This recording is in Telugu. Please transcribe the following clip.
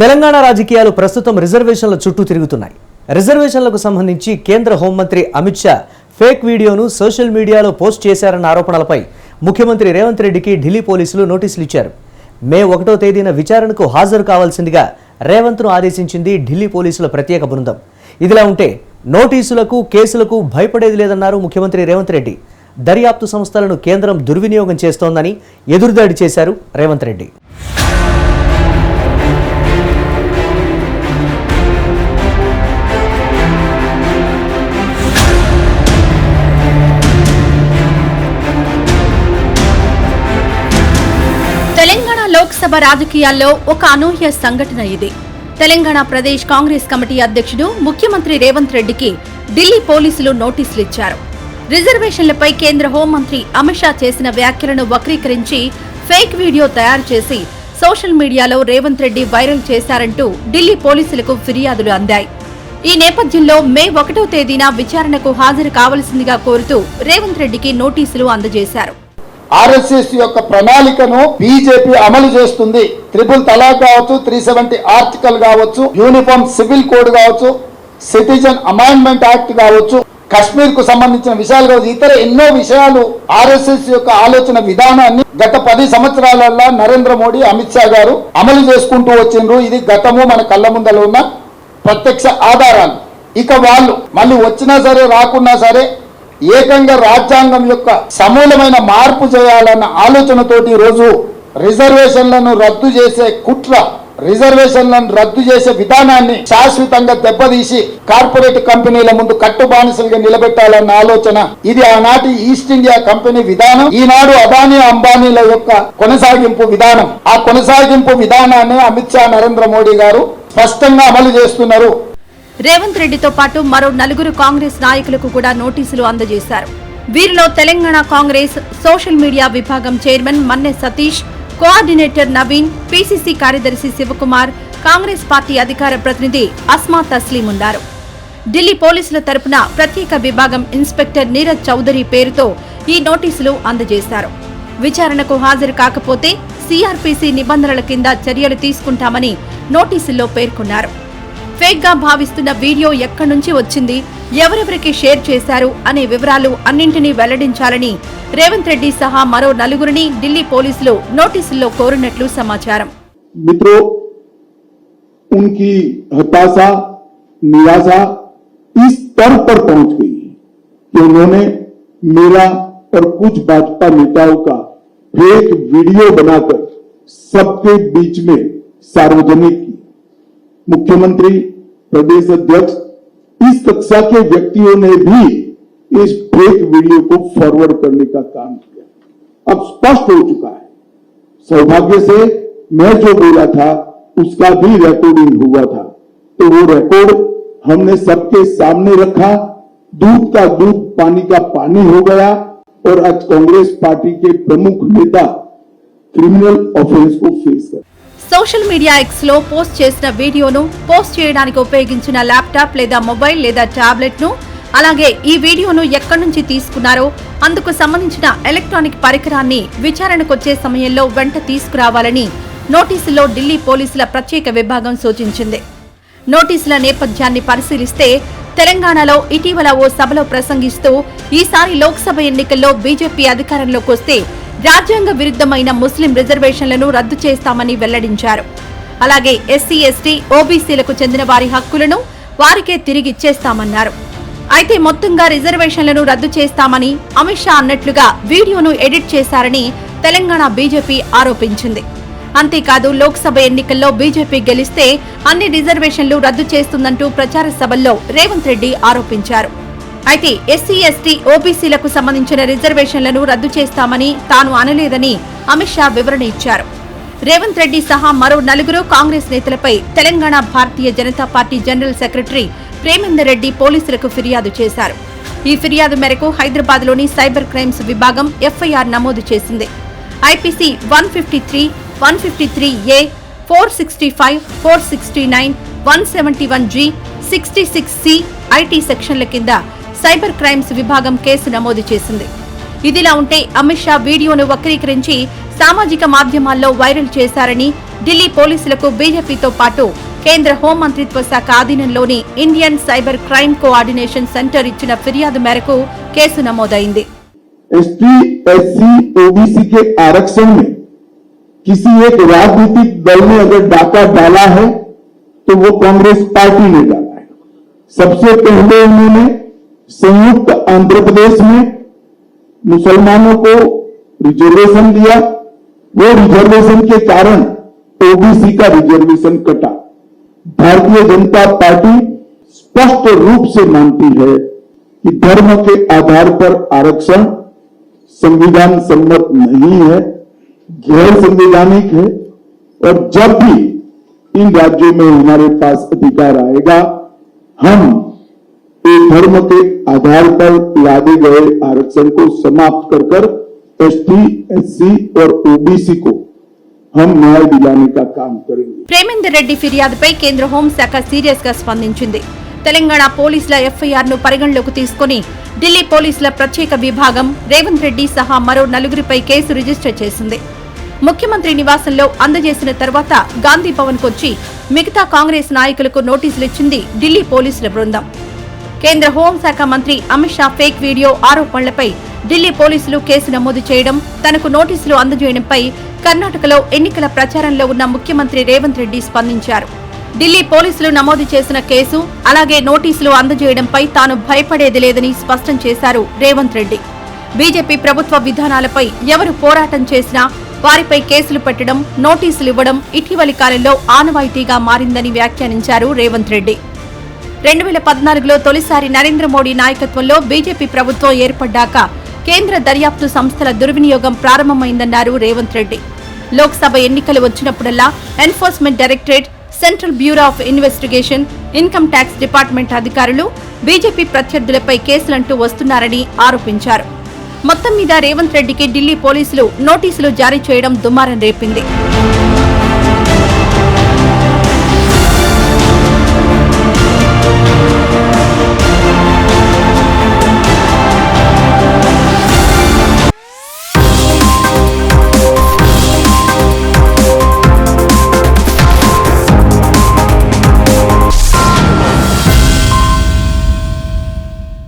తెలంగాణ రాజకీయాలు ప్రస్తుతం రిజర్వేషన్ల చుట్టూ తిరుగుతున్నాయి. రిజర్వేషన్లకు సంబంధించి కేంద్ర హోంమంత్రి అమిత్ షా ఫేక్ వీడియోను సోషల్ మీడియాలో పోస్ట్ చేశారన్న ఆరోపణలపై ముఖ్యమంత్రి రేవంత్ రెడ్డికి ఢిల్లీ పోలీసులు నోటీసులు ఇచ్చారు. మే 1వ తేదీన విచారణకు హాజరు కావాల్సిందిగా రేవంత్ను ఆదేశించింది ఢిల్లీ పోలీసుల ప్రత్యేక బృందం. ఇదిలా ఉంటే నోటీసులకు కేసులకు భయపడేది లేదన్నారు ముఖ్యమంత్రి రేవంత్ రెడ్డి. దర్యాప్తు సంస్థలను కేంద్రం దుర్వినియోగం చేస్తోందని ఎదురుదాడి చేశారు రేవంత్ రెడ్డి. తెలంగాణ లోక్సభ రాజకీయాల్లో ఒక అనూహ్య సంఘటన ఇది. తెలంగాణ ప్రదేశ్ కాంగ్రెస్ కమిటీ అధ్యక్షుడు ముఖ్యమంత్రి రేవంత్ రెడ్డికి ఢిల్లీ పోలీసులు నోటీసులు ఇచ్చారు. రిజర్వేషన్లపై కేంద్ర హోంమంత్రి అమిత్ షా చేసిన వ్యాఖ్యలను వక్రీకరించి ఫేక్ వీడియో తయారు చేసి సోషల్ మీడియాలో రేవంత్ రెడ్డి వైరల్ చేశారంటూ ఢిల్లీ పోలీసులకు ఫిర్యాదులు అందాయి. ఈ నేపథ్యంలో మే 1వ తేదీన విచారణకు హాజరు కావాల్సిందిగా కోరుతూ రేవంత్ రెడ్డికి నోటీసులు అందజేశారు. ఆర్ఎస్ఎస్ యొక్క ప్రణాళికను బీజేపీ అమలు చేస్తుంది. ట్రిపుల్ తలాక్ కావచ్చు, 370 ఆర్టికల్ కావచ్చు, యూనిఫామ్ సివిల్ కోడ్ కావచ్చు, సిటిజన్ అమెండ్మెంట్ యాక్ట్ కావచ్చు, కశ్మీర్ కు సంబంధించిన విషయాలు కావచ్చు, ఇతర ఎన్నో విషయాలు ఆర్ఎస్ఎస్ యొక్క ఆలోచన విధానాన్ని గత 10 సంవత్సరాలలో నరేంద్ర మోడీ, అమిత్ షా గారు అమలు చేసుకుంటూ వచ్చిండ్రు. ఇది గతము మన కళ్ళ ముందర ఉన్న ప్రత్యక్ష ఆధారాలు. ఇక వాళ్ళు మళ్ళీ వచ్చినా సరే రాకున్నా సరే ఏకంగా రాజ్యాంగం యొక్క సమూలమైన మార్పు చేయాలన్న ఆలోచనతోటి ఈరోజు రిజర్వేషన్లను రద్దు చేసే కుట్ర, రిజర్వేషన్లను రద్దు చేసే విధానాన్ని శాశ్వతంగా దెబ్బతీసి కార్పొరేట్ కంపెనీల ముందు కట్టుబానిసలుగా నిలబెట్టాలన్న ఆలోచన. ఇది ఆనాటి ఈస్ట్ ఇండియా కంపెనీ విధానం, ఈనాడు అదానీ అంబానీల యొక్క కొనసాగింపు విధానం. ఆ కొనసాగింపు విధానాన్ని అమిత్ షా, నరేంద్ర మోడీ గారు స్పష్టంగా అమలు చేస్తున్నారు. రేవంత్ రెడ్డితో పాటు మరో 4 కాంగ్రెస్ నాయకులకు కూడా నోటీసులు అందజేశారు. వీరిలో తెలంగాణ కాంగ్రెస్ సోషల్ మీడియా విభాగం chairman Manne Satish, coordinator Naveen, PCC కార్యదర్శి శివకుమార్, కాంగ్రెస్ పార్టీ అధికార ప్రతినిధి అస్మా తస్లీం ఉన్నారు. ఢిల్లీ పోలీసుల తరపున ప్రత్యేక విభాగం ఇన్స్పెక్టర్ నీరజ్ చౌదరి పేరుతో ఈ నోటీసులు అందజేశారు. విచారణకు హాజరు కాకపోతే సిఆర్పీసీ నిబంధనల కింద చర్యలు తీసుకుంటామని నోటీసుల్లో పేర్కొన్నారు. ఫేక్ గా భావిస్తున్న వీడియో ఎక్కడి నుంచి వచ్చింది, ఎవరెవరికి షేర్ చేశారు అనే వివరాలు అన్నింటినీ వెల్లడించాలని రేవంత్ రెడ్డి సహా మరో 4 ఢిల్లీ పోలీసులు నోటీసుల్లో కోరినట్లు సమాచారం. मित्रों, उनकी हताशा, निराशा इस स्तर पर पहुंच गई कि उन्होंने मेरा और कुछ भाजपा नेताओं का फेक वीडियो बनाकर सबके बीच में सार्वजनिक की। मुख्यमंत्री, प्रदेश अध्यक्ष, इस कक्षा के व्यक्तियों ने भी इस फेक वीडियो को फॉरवर्ड करने का काम किया. अब स्पष्ट हो चुका है. सौभाग्य से मैं जो बोला था उसका भी रिकॉर्डिंग हुआ था, तो वो रिकॉर्ड हमने सबके सामने रखा. दूध का दूध, पानी का पानी हो गया और आज कांग्रेस पार्टी के प्रमुख नेता क्रिमिनल ऑफेंस को फेस कर. సోషల్ మీడియా ఎక్స్ లో పోస్ట్ చేసిన వీడియోను పోస్ట్ చేయడానికి ఉపయోగించిన ల్యాప్టాప్ లేదా మొబైల్ లేదా టాబ్లెట్ ను, అలాగే ఈ వీడియోను ఎక్కడి నుంచి తీసుకున్నారో అందుకు సంబంధించిన ఎలక్ట్రానిక్ పరికరాన్ని విచారణకొచ్చే సమయంలో వెంట తీసుకురావాలని నోటీసులో ఢిల్లీ పోలీసుల ప్రత్యేక విభాగం సూచించింది. నోటీసుల నేపథ్యాన్ని పరిశీలిస్తే తెలంగాణలో ఇటీవల ఓ సభలో ప్రసంగిస్తూ ఈసారి లోక్సభ ఎన్నికల్లో బీజేపీ అధికారంలోకి వస్తే రాజ్యాంగ విరుద్ధమైన ముస్లిం రిజర్వేషన్లను రద్దు చేస్తామని వెల్లడించారు. అలాగే ఎస్సీ, ఎస్టీ, ఓబీసీలకు చెందిన వారి హక్కులను వారికే తిరిగిచ్చేస్తామన్నారు. అయితే మొత్తంగా రిజర్వేషన్లను రద్దు చేస్తామని అమిత్ షా అన్నట్లుగా వీడియోను ఎడిట్ చేశారని తెలంగాణ బీజేపీ ఆరోపించింది. అంతేకాదు లోక్సభ ఎన్నికల్లో బీజేపీ గెలిస్తే అన్ని రిజర్వేషన్లు రద్దు చేస్తుందంటూ ప్రచార సభల్లో రేవంత్ రెడ్డి ఆరోపించారు. అయితే ఎస్సీ, ఎస్టీ, ఓబీసీలకు సంబంధించిన రిజర్వేషన్లను రద్దు చేస్తామని తాను అనలేదని అమిత్ షా వివరణ ఇచ్చారు. రేవంత్ రెడ్డి సహా మరో 4 కాంగ్రెస్ నేతలపై Telangana Bharatiya Janata Party general secretary Premender Reddy పోలీసులకు ఫిర్యాదు చేశారు. ఈ ఫిర్యాదు మేరకు హైదరాబాద్లోని సైబర్ క్రైమ్స్ విభాగం ఎఫ్ఐఆర్ నమోదు చేసింది. IPC 153, 153A, 465, 469, 171G, 66C IT సెక్షన్ల కింద సైబర్ క్రైమ్స్ విభాగం కేసు నమోదు చేసింది. ఇదిలా ఉంటే అమిత్ షా వీడియోను వక్రీకరించి సామాజిక మాధ్యమాల్లో వైరల్ చేశారని ఢిల్లీ పోలీసులకు బీజేపీతో పాటు కేంద్ర హోంమంత్రిత్వ శాఖ ఆధీనంలోని Indian cyber crime coordination centre ఇచ్చిన ఫిర్యాదు మేరకు కేసు నమోదైంది. एसटी, एससी, ओबीसी के आरक्षण में किसी एक राजनीतिक दल ने अगर डाका डाला है तो वो कांग्रेस पार्टी ने डाला है। सबसे पहले उन्होंने संयुक्त आंध्र प्रदेश में मुसलमानों को रिजर्वेशन दिया, वो रिजर्वेशन के कारण ओबीसी का रिजर्वेशन कटा। भारतीय जनता पार्टी स्पष्ट रूप से मानती है कि धर्म के आधार पर आरक्षण संविधान सम्मत नहीं है, गैर संवैधानिक है और जब भी इन राज्यों में हमारे पास अधिकार आएगा हम एक धर्म के आधार पर लादे गए आरक्षण को समाप्त कर एसटी, एससी और ओबीसी को हम न्याय दिलाने का काम करेंगे. ప్రేమేందర్ రెడ్డి ఫిర్యాదుపై కేంద్ర హోంశాఖ సీరియస్ గా స్పందించింది. తెలంగాణ పోలీసుల ఎఫ్ఐఆర్ ను పరిగణలోకి తీసుకుని ఢిల్లీ పోలీసుల ప్రత్యేక విభాగం రేవంత్ రెడ్డి సహా మరో 4గురిపై కేసు రిజిస్టర్ చేసింది. ముఖ్యమంత్రి నివాసంలో అందజేసిన తర్వాత గాంధీ భవన్ కొచ్చి మిగతా కాంగ్రెస్ నాయకులకు నోటీసులు ఇచ్చింది ఢిల్లీ పోలీసుల బృందం. కేంద్ర హోంశాఖ మంత్రి అమిత్ షా ఫేక్ వీడియో ఆరోపణలపై ఢిల్లీ పోలీసులు కేసు నమోదు చేయడం, తనకు నోటీసులు అందజేయడంపై కర్ణాటకలో ఎన్నికల ప్రచారంలో ఉన్న ముఖ్యమంత్రి రేవంత్ రెడ్డి స్పందించారు. ఢిల్లీ పోలీసులు నమోదు చేసిన కేసు అలాగే నోటీసులు అందజేయడంపై తాను భయపడేది లేదని స్పష్టం చేశారు రేవంత్ రెడ్డి. బీజేపీ ప్రభుత్వ విధానాలపై ఎవరు పోరాటం చేసినా వారిపై కేసులు పెట్టడం, నోటీసులు ఇవ్వడం ఇటీవలి కాలంలో ఆనవాయితీగా మారిందని వ్యాఖ్యానించారు రేవంత్ రెడ్డి. 2014లో తొలిసారి నరేంద్ర మోడీ నాయకత్వంలో బీజేపీ ప్రభుత్వం ఏర్పడ్డాక కేంద్ర దర్యాప్తు సంస్థల దుర్వినియోగం ప్రారంభమైందన్నారు రేవంత్ రెడ్డి. లోక్సభ ఎన్నికలు వచ్చినప్పుడల్లా enforcement directorate, central bureau of investigation, income tax department అధికారులు బీజేపీ ప్రత్యర్థులపై కేసులంటూ వస్తున్నారని ఆరోపించారు. మొత్తం మీద రేవంత్ రెడ్డికి ఢిల్లీ పోలీసులు నోటీసులు జారీ చేయడం దుమారం రేపింది.